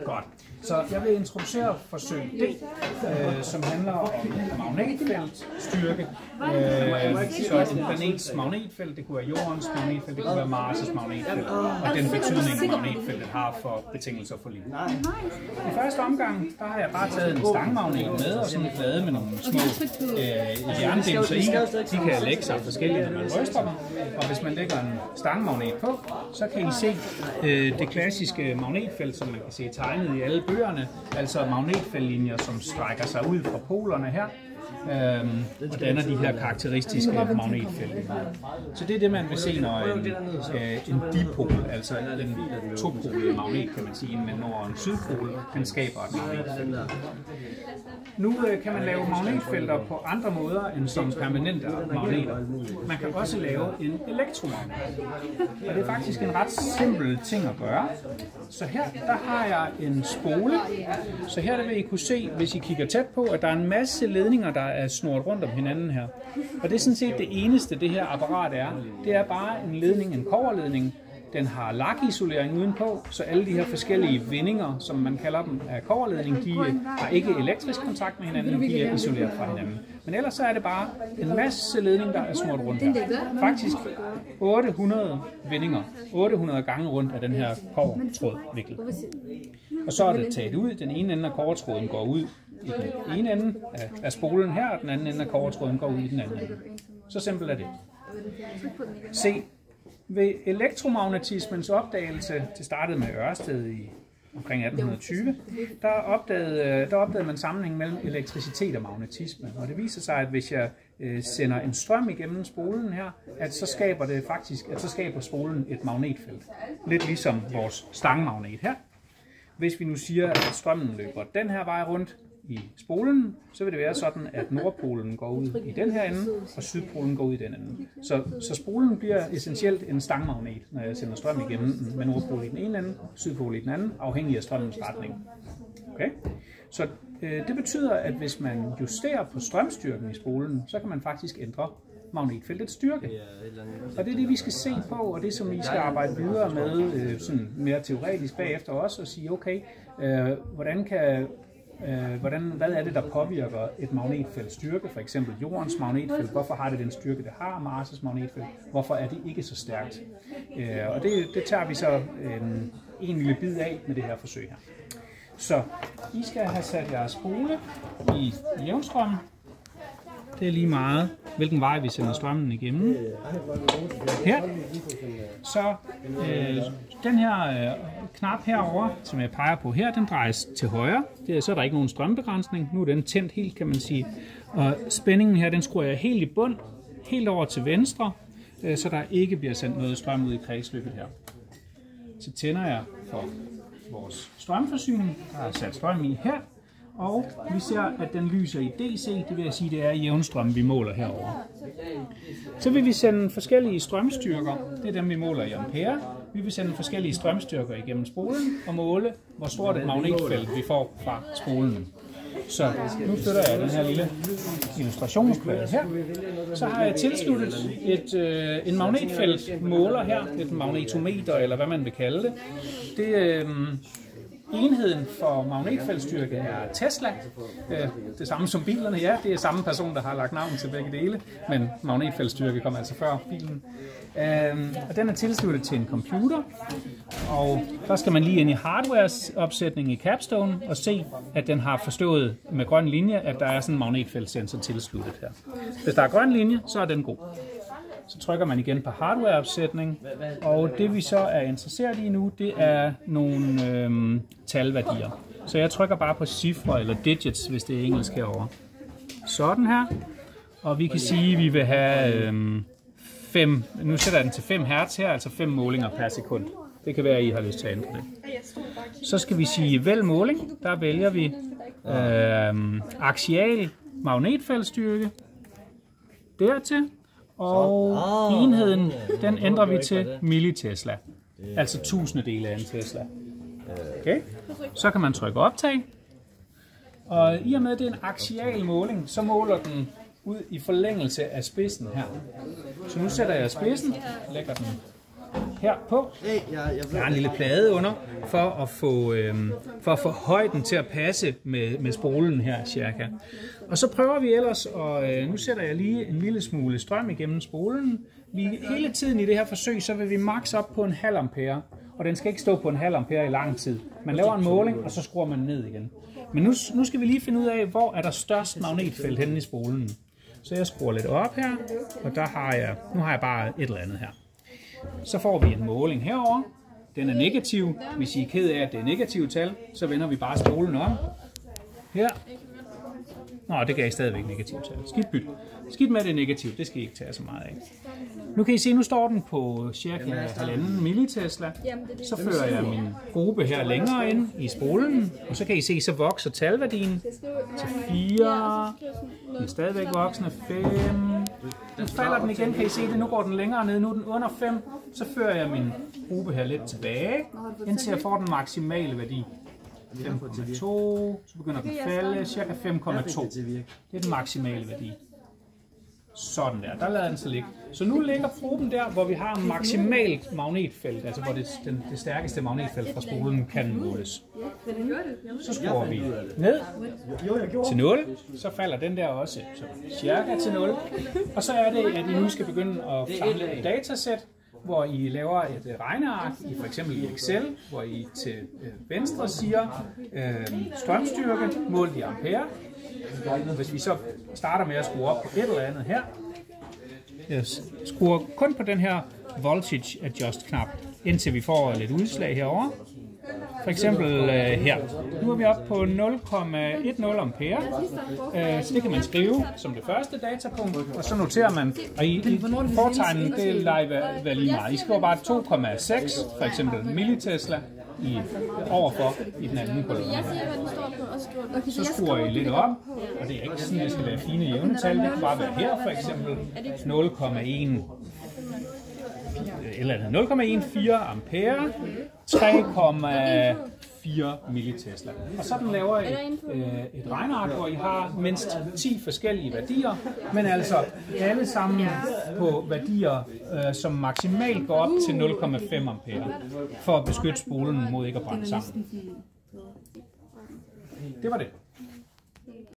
Godt. Så jeg vil introducere forsøg D, som handler om magnetfeltstyrke. Så en planets magnetfelt, det kunne være Jordens magnetfelt, det kunne være Mars' magnetfelt, og den betydning magnetfeltet har for betingelser for liv. I første omgang, der har jeg bare taget en stangmagnet med, og sådan en plade med nogle små jerndimser i. De kan lægge sig forskelligt, når man ryster dem. Og hvis man lægger en stangmagnet på, så kan I se det klassiske magnetfelt, som man kan se tegnet i alle bøgerne, altså magnetfeltlinjer, som strækker sig ud fra polerne her, og danner de her karakteristiske magnetfeltlinjer. Så det er det, man vil se, når en dipol, altså en topolet magnet, kan man sige, men når en sydpol, den skaber et magnetfelt. Nu kan man lave magnetfelter på andre måder end som permanente magneter. Man kan også lave en elektromagnet. Og det er faktisk en ret simpel ting at gøre. Så her, der har jeg en spole. Så her der vil I kunne se, hvis I kigger tæt på, at der er en masse ledninger, der er snurret rundt om hinanden her. Og det er sådan set det eneste, det her apparat er. Det er bare en ledning, en kobberledning. Den har lakisolering udenpå, så alle de her forskellige vindinger, som man kalder dem af kobberledning, de har ikke elektrisk kontakt med hinanden, de er isoleret fra hinanden. Men ellers så er det bare en masse ledning, der er smurt rundt her. Faktisk 800 vindinger, 800 gange rundt af den her kobbertråd viklet. Og så er det taget ud, den ene ende af kobbertråden går ud i den ene ende af spolen her, og den anden ende af kobbertråden går ud i den anden ende. Så simpelt er det. Se. Ved elektromagnetismens opdagelse, det startede med Ørsted i omkring 1820, der opdagede man sammenhæng mellem elektricitet og magnetisme. Og det viser sig, at hvis jeg sender en strøm igennem spolen her, så skaber spolen et magnetfelt. Lidt ligesom vores stangmagnet her. Hvis vi nu siger, at strømmen løber den her vej rundt i spolen, så vil det være sådan, at nordpolen går ud i den her ende, og sydpolen går ud i den ende. Så spolen bliver essentielt en stangmagnet, når jeg sender strøm igennem den, med nordpolen i den ene ende, sydpolen i den anden, afhængig af strømmens retning. Okay? Så det betyder, at hvis man justerer på strømstyrken i spolen, så kan man faktisk ændre magnetfeltets styrke. Og det er det, vi skal se på, og det som vi skal arbejde videre med, sådan mere teoretisk bagefter også, og sige, okay, hvad er det, der påvirker et magnetfelts styrke? For eksempel jordens magnetfelt. Hvorfor har det den styrke, det har? Mars' magnetfelt. Hvorfor er det ikke så stærkt? Og det tager vi så en lille bid af med det her forsøg her. Så I skal have sat jeres spole i jævnstrøm. Det er lige meget, hvilken vej vi sender strømmen igennem. Her. Så den her knap herover, som jeg peger på her, den drejes til højre. Så er der ikke nogen strømbegrænsning. Nu er den tændt helt, kan man sige. Og spændingen her, den skruer jeg helt i bund, helt over til venstre, så der ikke bliver sendt noget strøm ud i kredsløbet her. Så tænder jeg for vores strømforsyning, der er sat strøm i her. Og vi ser, at den lyser i DC, det vil sige, det er jævnstrøm, vi måler herover. Så vil vi sende forskellige strømstyrker, det er dem, vi måler i ampere. Vi vil sende forskellige strømstyrker igennem spolen og måle, hvor stort et magnetfelt vi får fra spolen. Så nu flytter jeg den her lille illustrationsplade her. Så har jeg tilsluttet en magnetfeltmåler her, et magnetometer eller hvad man vil kalde det. Enheden for magnetfeltstyrke er Tesla. Det samme som bilerne, ja, det er samme person, der har lagt navn til begge dele, men magnetfeltstyrke kommer altså før bilen. Og den er tilsluttet til en computer, og der skal man lige ind i hardwares opsætning i Capstone og se, at den har forstået med grøn linje, at der er sådan en magnetfeltsensor tilsluttet her. Hvis der er grøn linje, så er den god. Så trykker man igen på hardwareopsætning, og det vi så er interesseret i nu, det er nogle talværdier. Så jeg trykker bare på cifre eller digits, hvis det er engelsk herovre. Sådan her. Og vi kan sige, at vi vil have 5, nu sætter jeg den til 5 Hz her, altså 5 målinger per sekund. Det kan være, at I har lyst til at ændre det. Så skal vi sige vælg måling. Der vælger vi aksial magnetfeltstyrke dertil. Og enheden, den ændrer vi til millitesla, altså tusindedele af en Tesla. Okay. Så kan man trykke optag, og i og med, at det er en aksial måling, så måler den ud i forlængelse af spidsen her. Så nu sætter jeg spidsen, lægger den her på. Jeg har en lille plade under, for at få højden til at passe med spolen her cirka. Og så prøver vi ellers, og nu sætter jeg lige en lille smule strøm igennem spolen. Hele tiden i det her forsøg, så vil vi maks op på 0,5 ampere, og den skal ikke stå på 0,5 ampere i lang tid. Man laver en måling, og så skruer man ned igen. Men nu skal vi lige finde ud af, hvor er der størst magnetfelt henne i spolen. Så jeg skruer lidt op her, og nu har jeg bare et eller andet her. Så får vi en måling herover. Den er negativ. Hvis I er ked af, at det er negativt tal, så vender vi bare spolen om. Her. Nå, det gav stadigvæk negativt tal. Skidt byt. Skidt med det negativt, det skal I ikke tage så meget af. Nu kan I se, nu står den på cirka 1,5 millitesla. Så fører jeg min gruppe her længere ind i spolen, og så kan I se, så vokser talværdien til 4. Den er stadigvæk voksende 5. Nu falder den igen, kan I se det, nu går den længere ned, nu er den under 5. Så fører jeg min gruppe her lidt tilbage, indtil jeg får den maksimale værdi. 5,2, så begynder den at falde, cirka 5,2. Det er den maksimale værdi. Sådan der lader den så ligge. Så nu ligger proben der, hvor vi har maksimalt magnetfelt, altså hvor det stærkeste magnetfelt fra spolen kan måles. Så skruer vi ned til 0, så falder den der også cirka til 0. Og så er det, at I nu skal begynde at samle et datasæt, hvor I laver et regneark, for eksempel i Excel, hvor I til venstre siger strømstyrke målt i ampere. Hvis vi så starter med at skrue op på et eller andet her, jeg skruer kun på den her voltage adjust knap, indtil vi får lidt udslag herover. For eksempel her. Nu er vi oppe på 0,10 ampere. Så det kan man skrive som det første datapunkt, og så noterer man, og i fortegnen, det er lige meget. I skriver bare 2,6 for eksempel millitesla overfor i den anden kolonne. Så skruer I lidt op, og det er ikke sådan, at det skal være fine jævne tal. Det kan bare være her for eksempel 0,14 ampere, 3,4 millitesla. Og sådan laver I et regneark, hvor I har mindst 10 forskellige værdier, men altså alle sammen på værdier, som maksimalt går op til 0,5 ampere, for at beskytte spolen mod ikke at brænde sammen. Det var det.